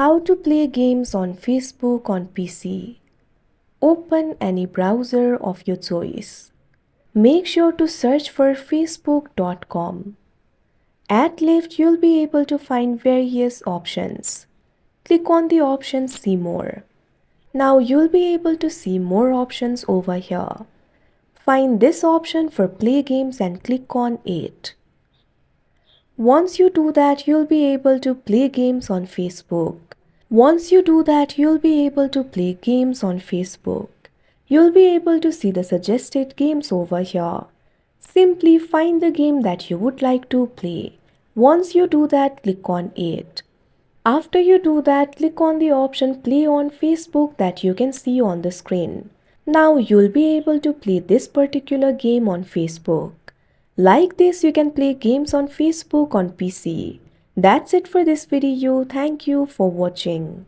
How to play games on Facebook on PC. Open any browser of your choice. Make sure to search for facebook.com. At left, you'll be able to find various options. Click on the option See More. Now you'll be able to see more options over here. Find this option for Play Games and click on it. Once you do that, you'll be able to play games on Facebook. You'll be able to see the suggested games over here. Simply find the game that you would like to play. Once you do that, click on it. After you do that, click on the option Play on Facebook that you can see on the screen. Now you'll be able to play this particular game on Facebook. Like this, you can play games on Facebook on PC. That's it for this video. Thank you for watching.